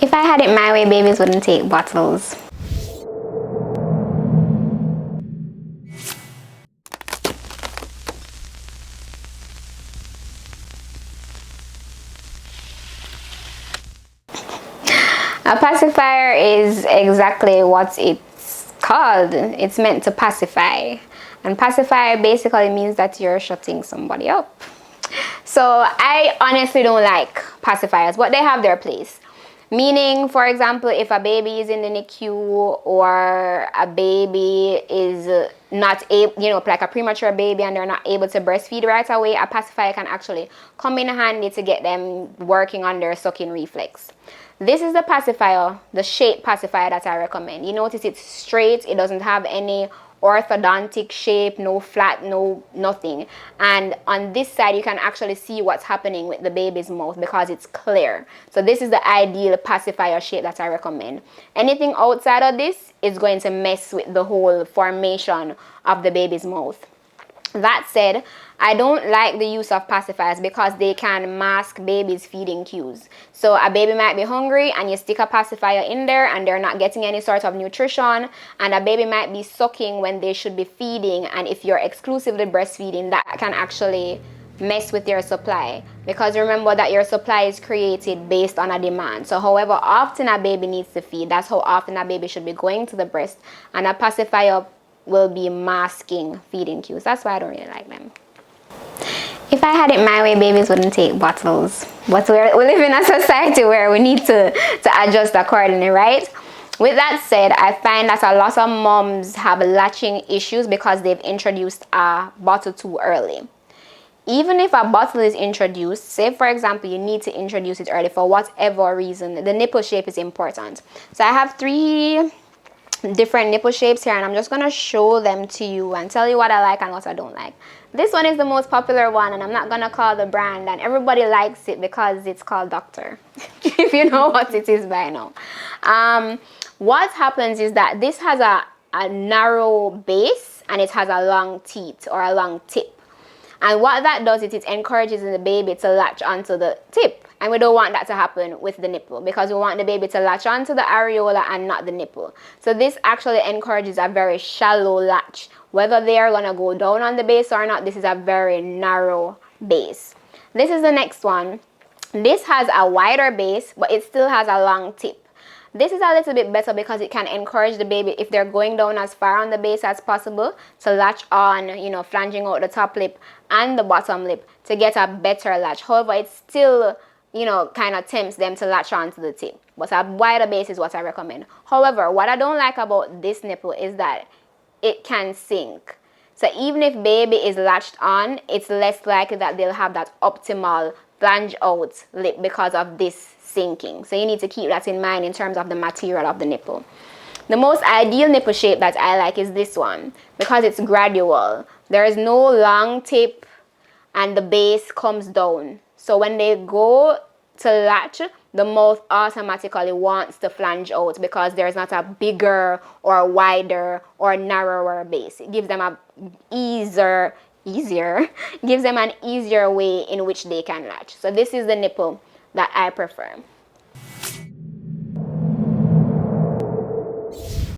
If I had it my way, babies wouldn't take bottles. A pacifier is exactly what it's called. It's meant to pacify. And pacifier basically means that you're shutting somebody up. So I honestly don't like pacifiers, but they have their place. Meaning, for example, if a baby is in the NICU or a baby is not able, like a premature baby and they're not able to breastfeed right away, a pacifier can actually come in handy to get them working on their sucking reflex. This is the pacifier, the shape pacifier that I recommend. You notice it's straight, it doesn't have any orthodontic shape, no flat, no nothing. And on this side you can actually see what's happening with the baby's mouth because it's clear. So this is the ideal pacifier shape that I recommend. Anything outside of this is going to mess with the whole formation of the baby's mouth. That said, I don't like the use of pacifiers because they can mask babies' feeding cues. So a baby might be hungry and you stick a pacifier in there and they're not getting any sort of nutrition, and a baby might be sucking when they should be feeding, and if you're exclusively breastfeeding, that can actually mess with your supply, because remember that your supply is created based on a demand. So however often a baby needs to feed, that's how often a baby should be going to the breast, and a pacifier will be masking feeding cues. That's why I don't really like them. If I had it my way, babies wouldn't take bottles. But we live in a society where we need to adjust accordingly, right? With that said, I find that a lot of moms have latching issues because they've introduced a bottle too early. Even if a bottle is introduced, say for example you need to introduce it early for whatever reason, the nipple shape is important. So I have 3 different nipple shapes here, and I'm just gonna show them to you and tell you what I like and what I don't like. This one is the most popular one, and I'm not gonna call the brand, and everybody likes it because it's called Doctor. If you know what it is by now. What happens is that this has a narrow base and it has a long teeth or a long tip. And what that does is it encourages the baby to latch onto the tip. And we don't want that to happen with the nipple because we want the baby to latch onto the areola and not the nipple. So this actually encourages a very shallow latch. Whether they are going to go down on the base or not, this is a very narrow base. This is the next one. This has a wider base, but it still has a long tip. This is a little bit better because it can encourage the baby, if they're going down as far on the base as possible, to latch on, flanging out the top lip and the bottom lip to get a better latch. However, it still, kind of tempts them to latch onto the tip. But a wider base is what I recommend. However, what I don't like about this nipple is that it can sink. So even if baby is latched on, it's less likely that they'll have that optimal flange out lip because of this sinking. So you need to keep that in mind in terms of the material of the nipple. The most ideal nipple shape that I like is this one because it's gradual. There is no long tip and the base comes down. So when they go to latch, the mouth automatically wants to flange out because there's not a bigger or wider or narrower base. It gives them gives them an easier way in which they can latch. So this is the nipple that I prefer.